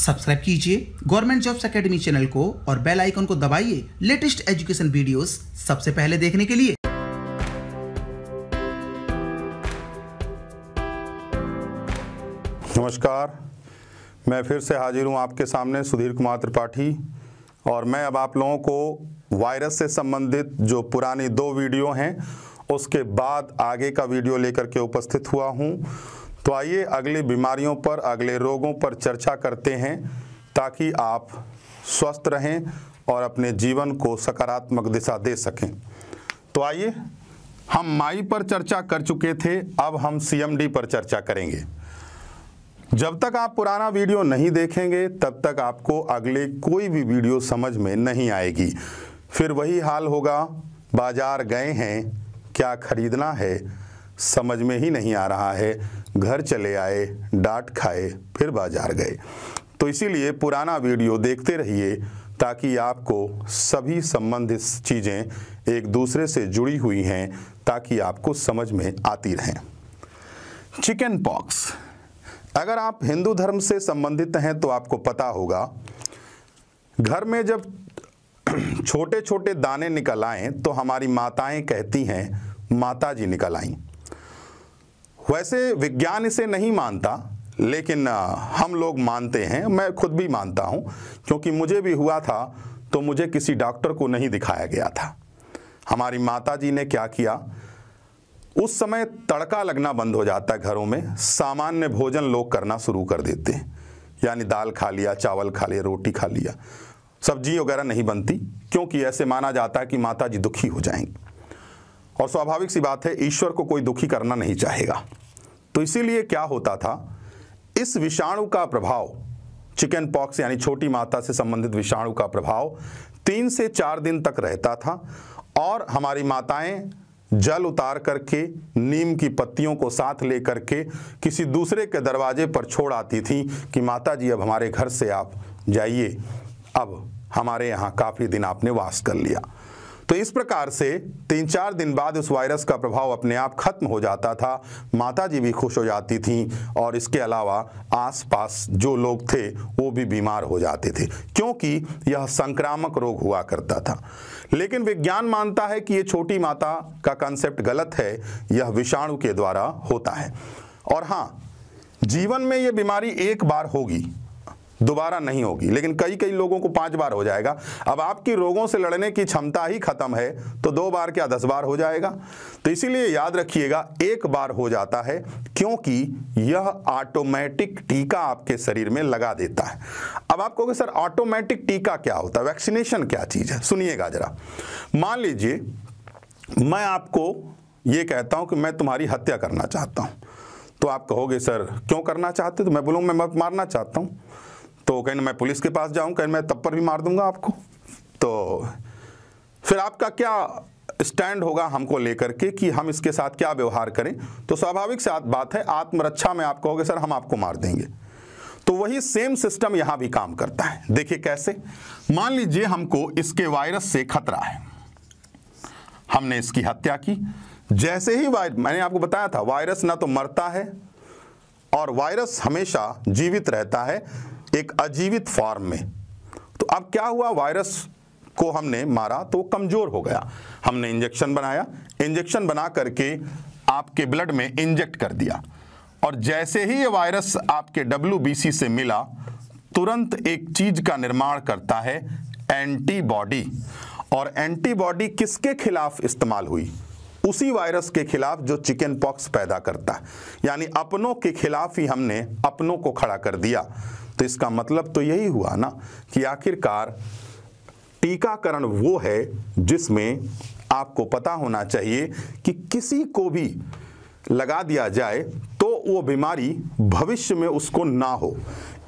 Subscribe कीजिए government jobs academy channel को और बेल आइकन को दबाइए लेटेस्ट एजुकेशन वीडियोस सबसे पहले देखने के लिए। नमस्कार, मैं फिर से हाजिर हूं आपके सामने सुधीर कुमार त्रिपाठी, और मैं अब आप लोगों को वायरस से संबंधित जो पुरानी 2 वीडियो हैं उसके बाद आगे का वीडियो लेकर के उपस्थित हुआ हूं। तो आइए अगली बीमारियों पर, अगले रोगों पर चर्चा करते हैं ताकि आप स्वस्थ रहें और अपने जीवन को सकारात्मक दिशा दे सकें। तो आइए, हम माई पर चर्चा कर चुके थे, अब हम CMD पर चर्चा करेंगे। जब तक आप पुराना वीडियो नहीं देखेंगे तब तक आपको अगले कोई भी वीडियो समझ में नहीं आएगी। फिर वही हाल होगा, बाजार गए हैं, क्या खरीदना है समझ में ही नहीं आ रहा है, घर चले आए, डांट खाए, फिर बाजार गए। तो इसीलिए पुराना वीडियो देखते रहिए ताकि आपको सभी संबंधित चीज़ें एक दूसरे से जुड़ी हुई हैं, ताकि आपको समझ में आती रहें। चिकन पॉक्स, अगर आप हिंदू धर्म से संबंधित हैं तो आपको पता होगा, घर में जब छोटे छोटे दाने निकल आएँ तो हमारी माताएं कहती हैं माता जी निकल आईं। वैसे विज्ञान इसे नहीं मानता, लेकिन हम लोग मानते हैं, मैं खुद भी मानता हूं, क्योंकि मुझे भी हुआ था तो मुझे किसी डॉक्टर को नहीं दिखाया गया था। हमारी माता जी ने क्या किया, उस समय तड़का लगना बंद हो जाता है घरों में, सामान्य भोजन लोग करना शुरू कर देते हैं, यानी दाल खा लिया, चावल खा लिया, रोटी खा लिया, सब्जी वगैरह नहीं बनती, क्योंकि ऐसे माना जाता है कि माता जी दुखी हो जाएंगी, और स्वाभाविक सी बात है, ईश्वर को कोई दुखी करना नहीं चाहेगा। तो इसीलिए क्या होता था, इस विषाणु का प्रभाव, चिकन पॉक्स यानी छोटी माता से संबंधित विषाणु का प्रभाव 3 से 4 दिन तक रहता था, और हमारी माताएं जल उतार करके नीम की पत्तियों को साथ लेकर के किसी दूसरे के दरवाजे पर छोड़ आती थी कि माता जी अब हमारे घर से आप जाइए, अब हमारे यहाँ काफ़ी दिन आपने वास कर लिया। तो इस प्रकार से 3-4 दिन बाद उस वायरस का प्रभाव अपने आप खत्म हो जाता था, माता जी भी खुश हो जाती थीं, और इसके अलावा आसपास जो लोग थे वो भी बीमार हो जाते थे, क्योंकि यह संक्रामक रोग हुआ करता था। लेकिन विज्ञान मानता है कि ये छोटी माता का कंसेप्ट गलत है, यह विषाणु के द्वारा होता है। और हाँ, जीवन में ये बीमारी एक बार होगी, दोबारा नहीं होगी, लेकिन कई कई लोगों को 5 बार हो जाएगा। अब आपकी रोगों से लड़ने की क्षमता ही खत्म है तो 2 बार क्या 10 बार हो जाएगा। तो इसीलिए याद रखिएगा, एक बार हो जाता है, क्योंकि यह ऑटोमेटिक टीका आपके शरीर में लगा देता है। अब आप कहोगे सर ऑटोमेटिक टीका क्या होता है, वैक्सीनेशन क्या चीज़ है? सुनिएगा जरा। मान लीजिए मैं आपको ये कहता हूँ कि मैं तुम्हारी हत्या करना चाहता हूँ, तो आप कहोगे सर क्यों करना चाहते? तो मैं बोलूँगा मैं मारना चाहता हूँ। तो कहीं मैं पुलिस के पास जाऊं, कहीं मैं तब पर भी मार दूंगा आपको। तो फिर आपका क्या स्टैंड होगा हमको लेकर के कि हम इसके साथ क्या व्यवहार करें? तो स्वाभाविक सी बात है, आत्मरक्षा में आप कहोगे सर हम आपको मार देंगे। तो वही सेम सिस्टम यहां भी काम करता है। देखिए कैसे, मान लीजिए हमको इसके वायरस से खतरा है, हमने इसकी हत्या की। जैसे ही मैंने आपको बताया था, वायरस ना तो मरता है, और वायरस हमेशा जीवित रहता है एक अजीवित फॉर्म में। तो अब क्या हुआ, वायरस को हमने मारा तो वो कमजोर हो गया। हमने इंजेक्शन बनाया, इंजेक्शन बना करके आपके ब्लड में इंजेक्ट कर दिया, और जैसे ही ये वायरस आपके WBC से मिला, तुरंत एक चीज का निर्माण करता है, एंटीबॉडी। और एंटीबॉडी किसके खिलाफ इस्तेमाल हुई? उसी वायरस के खिलाफ जो चिकन पॉक्स पैदा करता है, यानी अपनों के खिलाफ ही हमने अपनों को खड़ा कर दिया। तो इसका मतलब तो यही हुआ ना कि आखिरकार टीकाकरण वो है जिसमें आपको पता होना चाहिए कि किसी को भी लगा दिया जाए तो वो बीमारी भविष्य में उसको ना हो।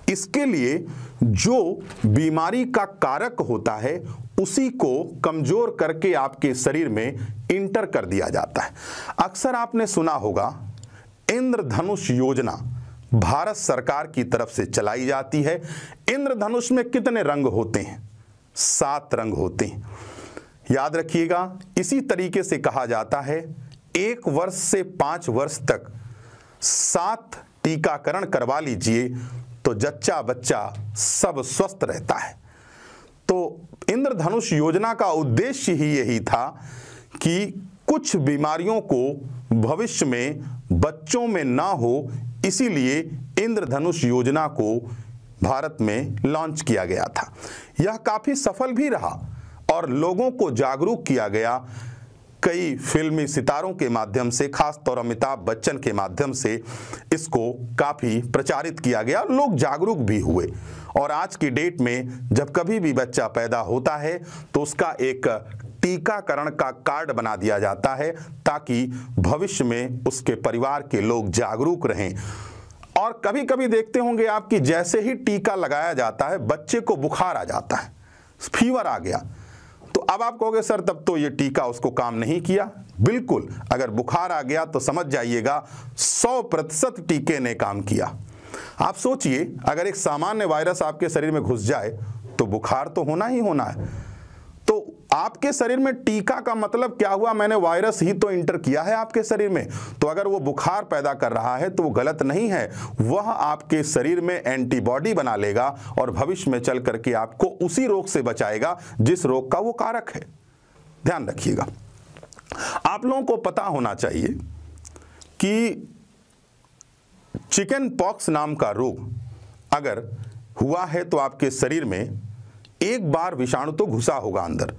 इसके लिए जो बीमारी का कारक होता है उसी को कमजोर करके आपके शरीर में इंटर कर दिया जाता है। अक्सर आपने सुना होगा, इंद्रधनुष योजना भारत सरकार की तरफ से चलाई जाती है। इंद्रधनुष में कितने रंग होते हैं? 7 रंग होते हैं। याद रखिएगा, इसी तरीके से कहा जाता है 1 वर्ष से 5 वर्ष तक 7 टीकाकरण करवा लीजिए तो जच्चा बच्चा सब स्वस्थ रहता है। तो इंद्रधनुष योजना का उद्देश्य ही यही था कि कुछ बीमारियों को भविष्य में बच्चों में ना हो, इसीलिए इंद्रधनुष योजना को भारत में लॉन्च किया गया था। यह काफ़ी सफल भी रहा और लोगों को जागरूक किया गया। कई फिल्मी सितारों के माध्यम से, खास तौर अमिताभ बच्चन के माध्यम से इसको काफ़ी प्रचारित किया गया, लोग जागरूक भी हुए। और आज की डेट में जब कभी भी बच्चा पैदा होता है तो उसका एक टीकाकरण का कार्ड बना दिया जाता है, ताकि भविष्य में उसके परिवार के लोग जागरूक रहें। और कभी कभी देखते होंगे आप कि जैसे ही टीका लगाया जाता है बच्चे को बुखार आ जाता है, फीवर आ गया। तो अब आप कहोगे सर तब तो ये टीका उसको काम नहीं किया। बिल्कुल, अगर बुखार आ गया तो समझ जाइएगा 100% टीके ने काम किया। आप सोचिए, अगर एक सामान्य वायरस आपके शरीर में घुस जाए तो बुखार तो होना ही होना है। तो आपके शरीर में टीका का मतलब क्या हुआ? मैंने वायरस ही तो इंटर किया है आपके शरीर में। तो अगर वो बुखार पैदा कर रहा है तो वो गलत नहीं है, वह आपके शरीर में एंटीबॉडी बना लेगा और भविष्य में चल करके आपको उसी रोग से बचाएगा जिस रोग का वो कारक है। ध्यान रखिएगा। आप लोगों को पता होना चाहिए कि चिकन पॉक्स नाम का रोग अगर हुआ है तो आपके शरीर में एक बार विषाणु तो घुसा होगा अंदर,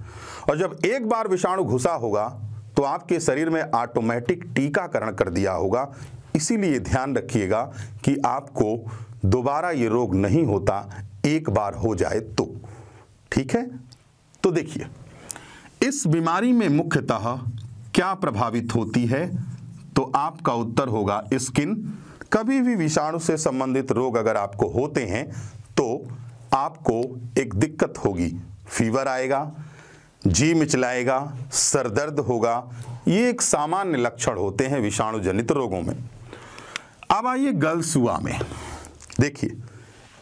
और जब एक बार विषाणु घुसा होगा तो आपके शरीर में ऑटोमेटिक टीकाकरण कर दिया होगा। इसीलिए ध्यान रखिएगा कि आपको दोबारा ये रोग नहीं होता, एक बार हो जाए तो। ठीक है, तो देखिए इस बीमारी में मुख्यतः क्या प्रभावित होती है, तो आपका उत्तर होगा स्किन। कभी भी विषाणु से संबंधित रोग अगर आपको होते हैं तो आपको एक दिक्कत होगी, फीवर आएगा, जी मिचलाएगा, सर दर्द होगा। ये एक सामान्य लक्षण होते हैं विषाणु जनित रोगों में। अब आइए गलसुआ में। देखिए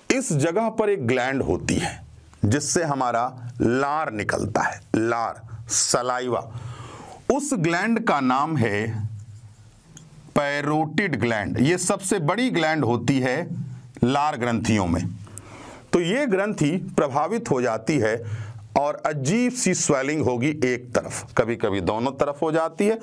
इस जगह पर एक ग्लैंड होती है जिससे हमारा लार निकलता है, लार, सलाइवा। उस ग्लैंड का नाम है पैरोटिड ग्लैंड। ये सबसे बड़ी ग्लैंड होती है लार ग्रंथियों में। तो ये ग्रंथि प्रभावित हो जाती है और अजीब सी स्वेलिंग होगी एक तरफ, कभी कभी दोनों तरफ हो जाती है।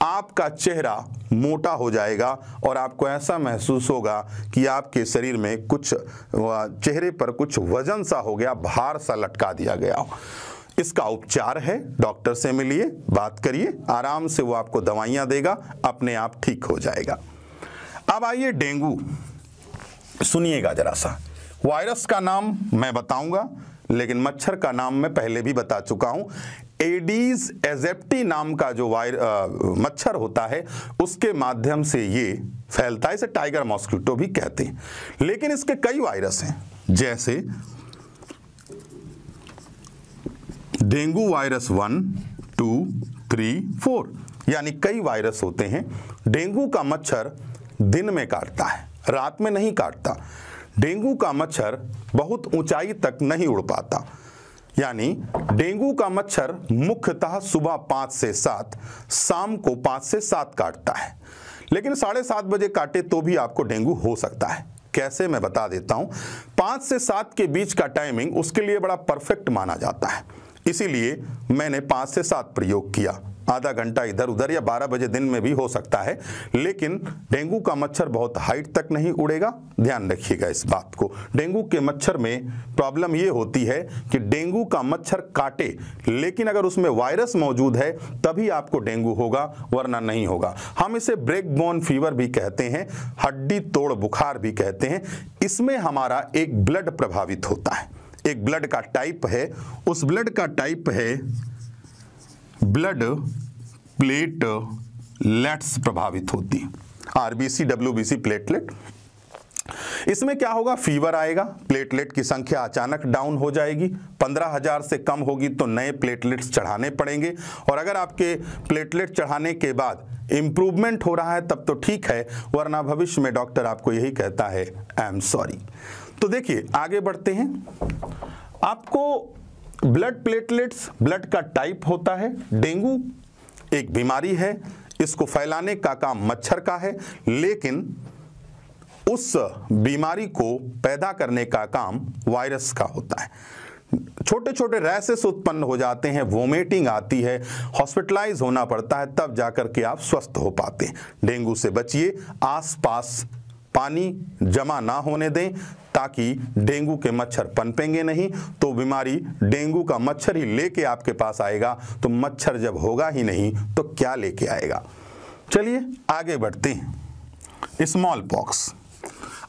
आपका चेहरा मोटा हो जाएगा और आपको ऐसा महसूस होगा कि आपके शरीर में कुछ, चेहरे पर कुछ वजन सा हो गया, भार सा लटका दिया गया हो। इसका उपचार है, डॉक्टर से मिलिए, बात करिए, आराम से वो आपको दवाइयाँ देगा, अपने आप ठीक हो जाएगा। अब आइए डेंगू। सुनिएगा जरा सा। वायरस का नाम मैं बताऊंगा, लेकिन मच्छर का नाम मैं पहले भी बता चुका हूं। एडीज एजिप्टी नाम का जो मच्छर होता है उसके माध्यम से ये फैलता है। इसे टाइगर मॉस्किटो भी कहते हैं। लेकिन इसके कई वायरस हैं, जैसे डेंगू वायरस 1, 2, 3, 4, यानी कई वायरस होते हैं। डेंगू का मच्छर दिन में काटता है, रात में नहीं काटता। डेंगू का मच्छर बहुत ऊंचाई तक नहीं उड़ पाता, यानी डेंगू का मच्छर मुख्यतः सुबह 5 से 7, शाम को 5 से 7 काटता है। लेकिन 7:30 बजे काटे तो भी आपको डेंगू हो सकता है। कैसे, मैं बता देता हूं। 5 से 7 के बीच का टाइमिंग उसके लिए बड़ा परफेक्ट माना जाता है, इसीलिए मैंने 5 से 7 प्रयोग किया। आधा घंटा इधर उधर या 12 बजे दिन में भी हो सकता है, लेकिन डेंगू का मच्छर बहुत हाइट तक नहीं उड़ेगा। ध्यान रखिएगा इस बात को। डेंगू के मच्छर में प्रॉब्लम ये होती है कि डेंगू का मच्छर काटे, लेकिन अगर उसमें वायरस मौजूद है तभी आपको डेंगू होगा, वरना नहीं होगा। हम इसे ब्रेक बोन फीवर भी कहते हैं, हड्डी तोड़ बुखार भी कहते हैं। इसमें हमारा एक ब्लड प्रभावित होता है, एक ब्लड का टाइप है। उस ब्लड का टाइप है ब्लड प्लेटलेट्स प्रभावित होती है, आरबीसी, डब्ल्यूबीसी, प्लेटलेट। इसमें क्या होगा, फीवर आएगा, प्लेटलेट की संख्या अचानक डाउन हो जाएगी, 15,000 से कम होगी तो नए प्लेटलेट्स चढ़ाने पड़ेंगे। और अगर आपके प्लेटलेट चढ़ाने के बाद इंप्रूवमेंट हो रहा है तब तो ठीक है, वरना भविष्य में डॉक्टर आपको यही कहता है, आई एम सॉरी। तो देखिए आगे बढ़ते हैं। आपको ब्लड प्लेटलेट्स, ब्लड का टाइप होता है। डेंगू एक बीमारी है, इसको फैलाने का काम मच्छर का है, लेकिन उस बीमारी को पैदा करने का काम वायरस का होता है। छोटे छोटे रैशेस उत्पन्न हो जाते हैं, वोमिटिंग आती है, हॉस्पिटलाइज होना पड़ता है, तब जाकर के आप स्वस्थ हो पाते हैं। डेंगू से बचिए, आसपास पानी जमा ना होने दें ताकि डेंगू के मच्छर पनपेंगे नहीं तो बीमारी डेंगू का मच्छर ही लेके आपके पास आएगा। तो मच्छर जब होगा ही नहीं तो क्या लेके आएगा। चलिए आगे बढ़ते हैं। स्मॉल पॉक्स,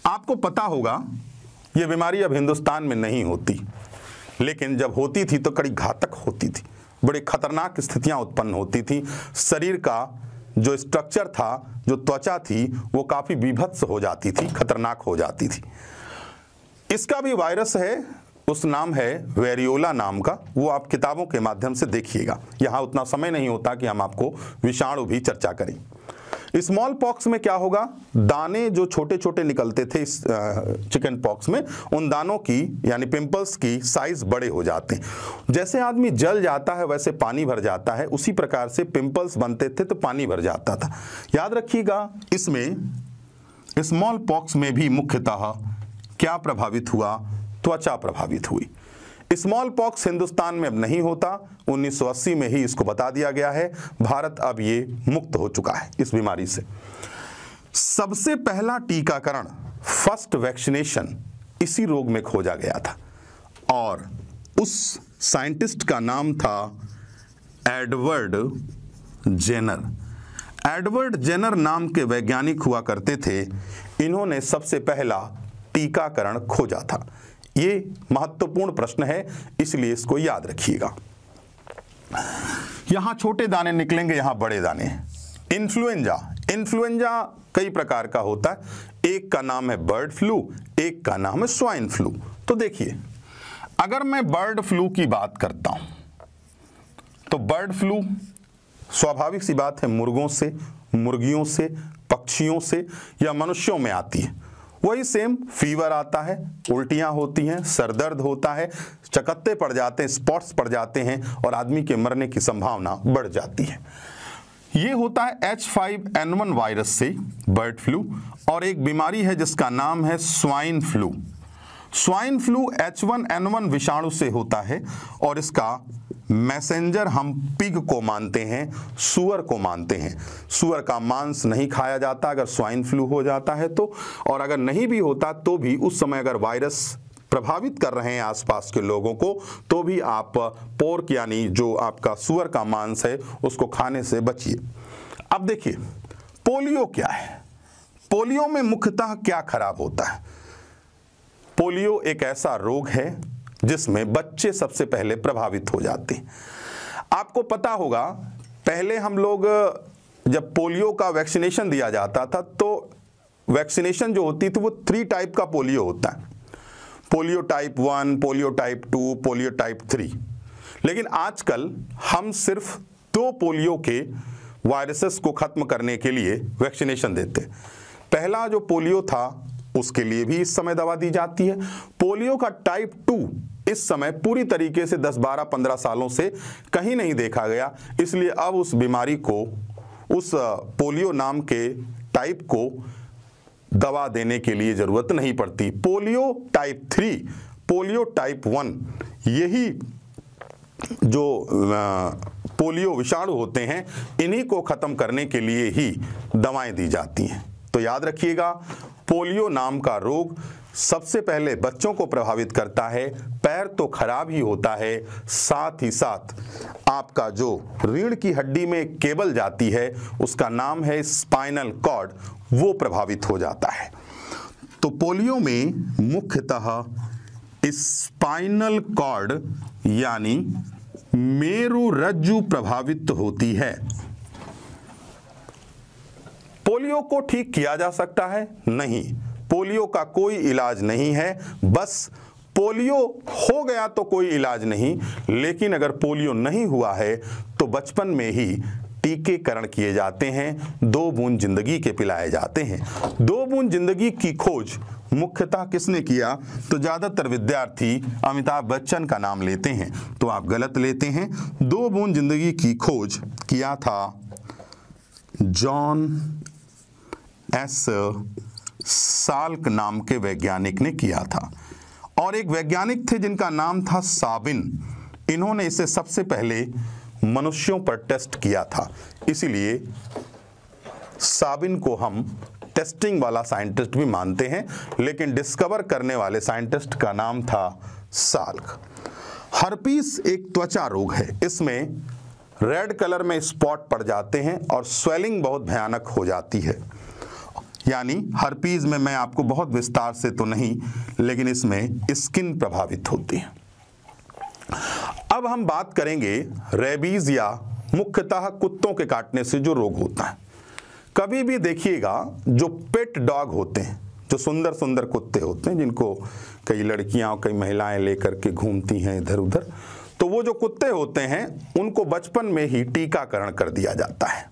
आपको पता होगा ये बीमारी अब हिंदुस्तान में नहीं होती, लेकिन जब होती थी तो कड़ी घातक होती थी, बड़ी खतरनाक स्थितियां उत्पन्न होती थी। शरीर का जो स्ट्रक्चर था, जो त्वचा थी, वो काफ़ी विभत्स हो जाती थी, खतरनाक हो जाती थी। इसका भी वायरस है, उस नाम है वेरियोला नाम का, वो आप किताबों के माध्यम से देखिएगा। यहाँ उतना समय नहीं होता कि हम आपको विषाणु भी चर्चा करें। स्मॉल पॉक्स में क्या होगा, दाने जो छोटे छोटे निकलते थे इस चिकन पॉक्स में, उन दानों की यानी पिंपल्स की साइज बड़े हो जाते हैं। जैसे आदमी जल जाता है वैसे पानी भर जाता है, उसी प्रकार से पिंपल्स बनते थे तो पानी भर जाता था। याद रखिएगा, इसमें स्मॉल पॉक्स में भी मुख्यतः क्या प्रभावित हुआ, त्वचा प्रभावित हुई। स्मॉल पॉक्स हिंदुस्तान में अब नहीं होता, 1980 में ही इसको बता दिया गया है। भारत अब ये मुक्त हो चुका है इस बीमारी से। सबसे पहला टीकाकरण, फर्स्ट वैक्सीनेशन इसी रोग में खोजा गया था और उस साइंटिस्ट का नाम था एडवर्ड जेनर। एडवर्ड जेनर नाम के वैज्ञानिक हुआ करते थे। इन्होंने सबसे पहला टीकाकरण खोजा था। ये महत्वपूर्ण प्रश्न है, इसलिए इसको याद रखिएगा। यहां छोटे दाने निकलेंगे, यहां बड़े दाने। इन्फ्लुएंजा कई प्रकार का होता है। एक का नाम है बर्ड फ्लू, एक का नाम है स्वाइन फ्लू। तो देखिए, अगर मैं बर्ड फ्लू की बात करता हूं तो बर्ड फ्लू स्वाभाविक सी बात है मुर्गों से, मुर्गियों से, पक्षियों से या मनुष्यों में आती है। वही सेम फीवर आता है, उल्टियां होती हैं, सर दर्द होता है, चकत्ते पड़ जाते हैं, स्पॉट्स पड़ जाते हैं और आदमी के मरने की संभावना बढ़ जाती है। ये होता है H5N1 वायरस से बर्ड फ्लू। और एक बीमारी है जिसका नाम है swine flu. Swine flu H1N1 विषाणु से होता है और इसका मैसेंजर हम पिग को मानते हैं, सूअर को मानते हैं। सूअर का मांस नहीं खाया जाता अगर स्वाइन फ्लू हो जाता है तो, और अगर नहीं भी होता तो भी उस समय अगर वायरस प्रभावित कर रहे हैं आसपास के लोगों को तो भी आप पोर्क यानी जो आपका सूअर का मांस है उसको खाने से बचिए। अब देखिए, पोलियो क्या है। पोलियो में मुख्यतः क्या खराब होता है। पोलियो एक ऐसा रोग है जिसमें बच्चे सबसे पहले प्रभावित हो जाते हैं। आपको पता होगा, पहले हम लोग जब पोलियो का वैक्सीनेशन दिया जाता था तो वैक्सीनेशन जो होती थी वो 3 टाइप का पोलियो होता है। Polio type 1, polio type 2, polio type 3। लेकिन आजकल हम सिर्फ 2 पोलियो के वायरसेस को खत्म करने के लिए वैक्सीनेशन देते हैं। पहला जो पोलियो था उसके लिए भी इस समय दवा दी जाती है। पोलियो का टाइप 2 इस समय पूरी तरीके से 10, 12, 15 सालों से कहीं नहीं देखा गया, इसलिए अब उस बीमारी को, उस पोलियो नाम के टाइप को दवा देने के लिए जरूरत नहीं पड़ती। पोलियो टाइप 3, पोलियो टाइप 1, यही जो पोलियो विषाणु होते हैं इन्हीं को खत्म करने के लिए ही दवाएं दी जाती हैं। तो याद रखिएगा, पोलियो नाम का रोग सबसे पहले बच्चों को प्रभावित करता है। पैर तो खराब ही होता है, साथ ही साथ आपका जो रीढ़ की हड्डी में केबल जाती है उसका नाम है स्पाइनल कॉर्ड, वो प्रभावित हो जाता है। तो पोलियो में मुख्यतः स्पाइनल कॉर्ड यानी मेरुरज्जु प्रभावित होती है। पोलियो को ठीक किया जा सकता है? नहीं, पोलियो का कोई इलाज नहीं है। बस पोलियो हो गया तो कोई इलाज नहीं, लेकिन अगर पोलियो नहीं हुआ है तो बचपन में ही टीकेकरण किए जाते हैं, 2 बूंद जिंदगी के पिलाए जाते हैं। 2 बूंद जिंदगी की खोज मुख्यतः किसने किया? तो ज़्यादातर विद्यार्थी अमिताभ बच्चन का नाम लेते हैं, तो आप गलत लेते हैं। 2 बूंद जिंदगी की खोज किया था जॉन एस साल्क नाम के वैज्ञानिक ने किया था। और एक वैज्ञानिक थे जिनका नाम था साबिन। इन्होंने इसे सबसे पहले मनुष्यों पर टेस्ट किया था, इसीलिए साबिन को हम टेस्टिंग वाला साइंटिस्ट भी मानते हैं, लेकिन डिस्कवर करने वाले साइंटिस्ट का नाम था साल्क। हर्पीस एक त्वचा रोग है। इसमें रेड कलर में स्पॉट पड़ जाते हैं और स्वेलिंग बहुत भयानक हो जाती है। यानी हर्पीस में मैं आपको बहुत विस्तार से तो नहीं, लेकिन इसमें स्किन प्रभावित होती है। अब हम बात करेंगे रेबीज या मुख्यतः कुत्तों के काटने से जो रोग होता है। कभी भी देखिएगा जो पेट डॉग होते हैं, जो सुंदर सुंदर कुत्ते होते हैं जिनको कई लड़कियां और कई महिलाएं लेकर के घूमती हैं इधर उधर, तो वो जो कुत्ते होते हैं उनको बचपन में ही टीकाकरण कर दिया जाता है।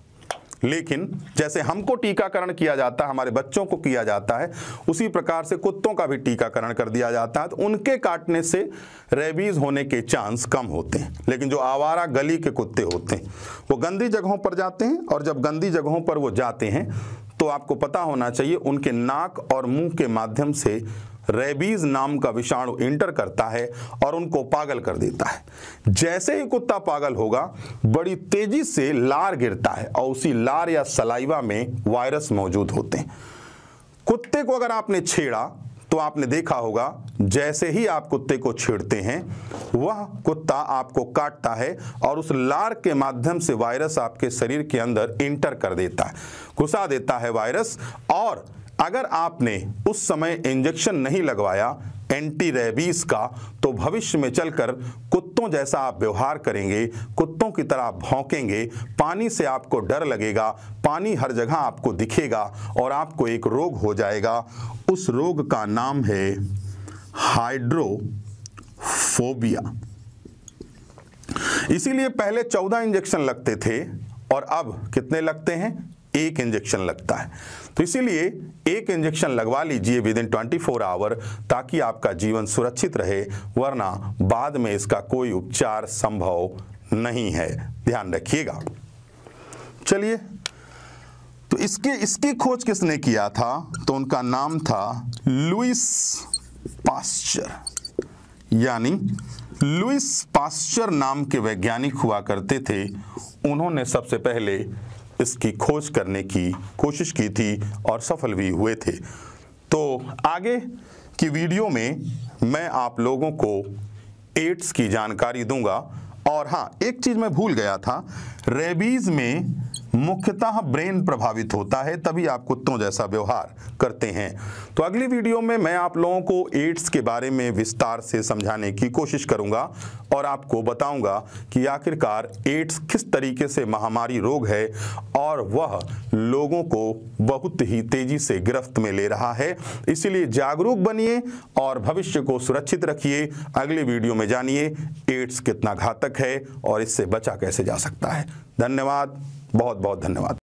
लेकिन जैसे हमको टीकाकरण किया जाता है, हमारे बच्चों को किया जाता है, उसी प्रकार से कुत्तों का भी टीकाकरण कर दिया जाता है। तो उनके काटने से रेबीज होने के चांस कम होते हैं। लेकिन जो आवारा गली के कुत्ते होते हैं वो गंदी जगहों पर जाते हैं, और जब गंदी जगहों पर वो जाते हैं तो आपको पता होना चाहिए उनके नाक और मुंह के माध्यम से रेबीज नाम का विषाणु इंटर करता है और उनको पागल कर देता है। जैसे ही कुत्ता पागल होगा, बड़ी तेजी से लार गिरता है और उसी लार या सलाइवा में वायरस मौजूद होते हैं। कुत्ते को अगर आपने छेड़ा तो आपने देखा होगा जैसे ही आप कुत्ते को छेड़ते हैं वह कुत्ता आपको काटता है और उस लार के माध्यम से वायरस आपके शरीर के अंदर इंटर कर देता है, घुसा देता है वायरस। और अगर आपने उस समय इंजेक्शन नहीं लगवाया एंटी रेबीज का, तो भविष्य में चलकर कुत्तों जैसा आप व्यवहार करेंगे, कुत्तों की तरह भौंकेंगे, पानी से आपको डर लगेगा, पानी हर जगह आपको दिखेगा और आपको एक रोग हो जाएगा। उस रोग का नाम है हाइड्रोफोबिया। इसीलिए पहले 14 इंजेक्शन लगते थे और अब कितने लगते हैं? 1 इंजेक्शन लगता है। तो इसीलिए 1 इंजेक्शन लगवा लीजिए विदिन 24 आवर, ताकि आपका जीवन सुरक्षित रहे, वरना बाद में इसका कोई उपचार संभव नहीं है। ध्यान रखिएगा। चलिए, तो इसकी खोज किसने किया था? तो उनका नाम था लुईस पास्चर। यानी लुईस पास्चर नाम के वैज्ञानिक हुआ करते थे। उन्होंने सबसे पहले इसकी खोज करने की कोशिश की थी और सफल भी हुए थे। तो आगे की वीडियो में मैं आप लोगों को एड्स की जानकारी दूंगा। और हाँ, एक चीज़ मैं भूल गया था, रेबीज में मुख्यतः ब्रेन प्रभावित होता है, तभी आप कुत्तों जैसा व्यवहार करते हैं। तो अगली वीडियो में मैं आप लोगों को एड्स के बारे में विस्तार से समझाने की कोशिश करूंगा और आपको बताऊंगा कि आखिरकार एड्स किस तरीके से महामारी रोग है और वह लोगों को बहुत ही तेजी से गिरफ्त में ले रहा है। इसीलिए जागरूक बनिए और भविष्य को सुरक्षित रखिए। अगली वीडियो में जानिए एड्स कितना घातक है और इससे बचा कैसे जा सकता है। धन्यवाद, बहुत बहुत धन्यवाद।